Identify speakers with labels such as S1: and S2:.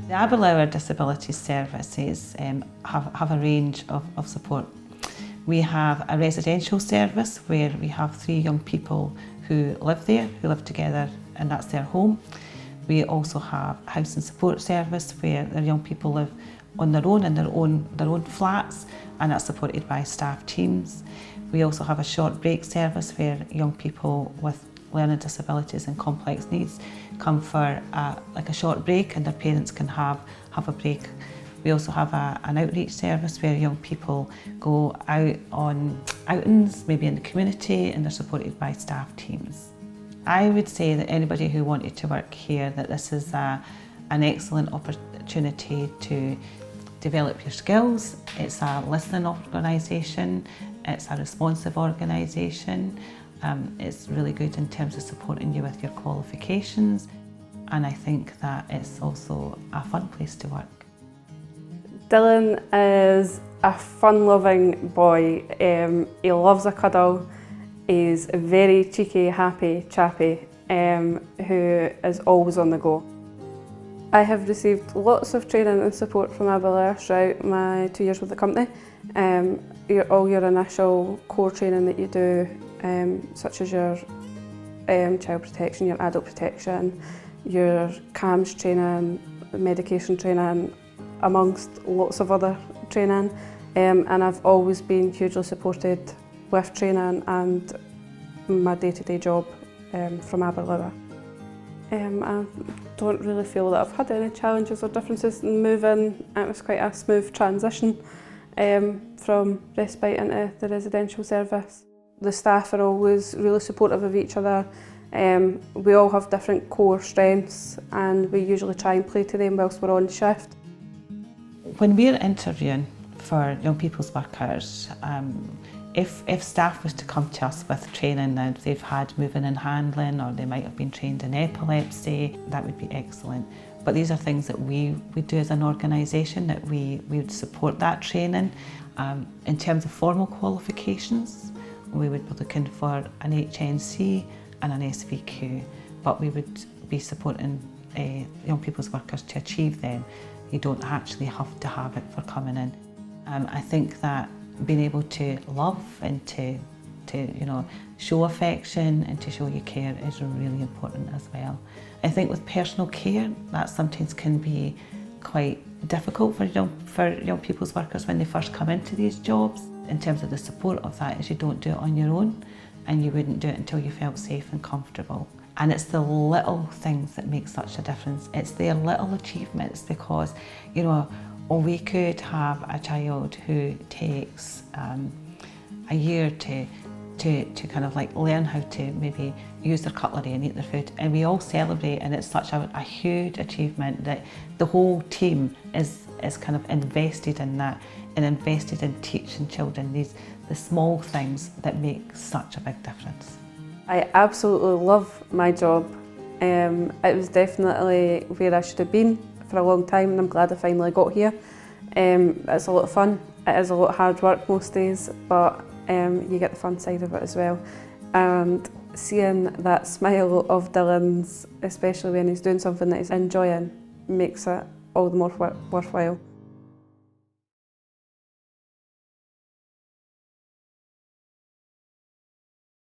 S1: The Aberlour Disabilities Services have a range of support. We have a residential service where we have 3 young people who live there, who live together, and that's their home. We also have a house and support service where the young people live on their own in their own flats, and that's supported by staff teams. We also have a short break service where young people with learning disabilities and complex needs come for a short break, and their parents can have a break. We also have an outreach service where young people go out on outings, maybe in the community, and they're supported by staff teams. I would say that anybody who wanted to work here, that this is an excellent opportunity to develop your skills. It's a listening organisation, it's a responsive organisation. It's really good in terms of supporting you with your qualifications, and I think that it's also a fun place to work.
S2: Dylan is a fun-loving boy. He loves a cuddle. He's a very cheeky, happy chappy who is always on the go. I have received lots of training and support from Aberlour throughout my 2 years with the company. All your initial core training that you do, such as your child protection, your adult protection, your CAMS training, medication training, amongst lots of other training, and I've always been hugely supported with training and my day-to-day job from Aberlour. I don't really feel that I've had any challenges or differences in moving. It was quite a smooth transition from respite into the residential service. The staff are always really supportive of each other. We all have different core strengths and we usually try and play to them whilst we're on shift.
S1: When we're interviewing for young people's workers, if staff was to come to us with training that they've had moving and handling, or they might have been trained in epilepsy, that would be excellent. But these are things that we do as an organisation, that we would support that training. In terms of formal qualifications, we would be looking for an HNC and an SVQ, but we would be supporting young people's workers to achieve them. You don't actually have to have it for coming in. I think that being able to love and to show affection and to show you care is really important as well. I think with personal care, that sometimes can be quite difficult for young people's workers when they first come into these jobs. In terms of the support of that, is you don't do it on your own, and you wouldn't do it until you felt safe and comfortable. And it's the little things that make such a difference. It's their little achievements, because, we could have a child who takes a year to kind of like learn how to maybe use their cutlery and eat their food, and we all celebrate, and it's such a huge achievement that the whole team is kind of invested in that, and invested in teaching children the small things that make such a big difference.
S2: I absolutely love my job. It was definitely where I should have been for a long time, and I'm glad I finally got here. It's a lot of fun. It is a lot of hard work most days, but you get the fun side of it as well. And seeing that smile of Dylan's, especially when he's doing something that he's enjoying, makes it all the more worthwhile.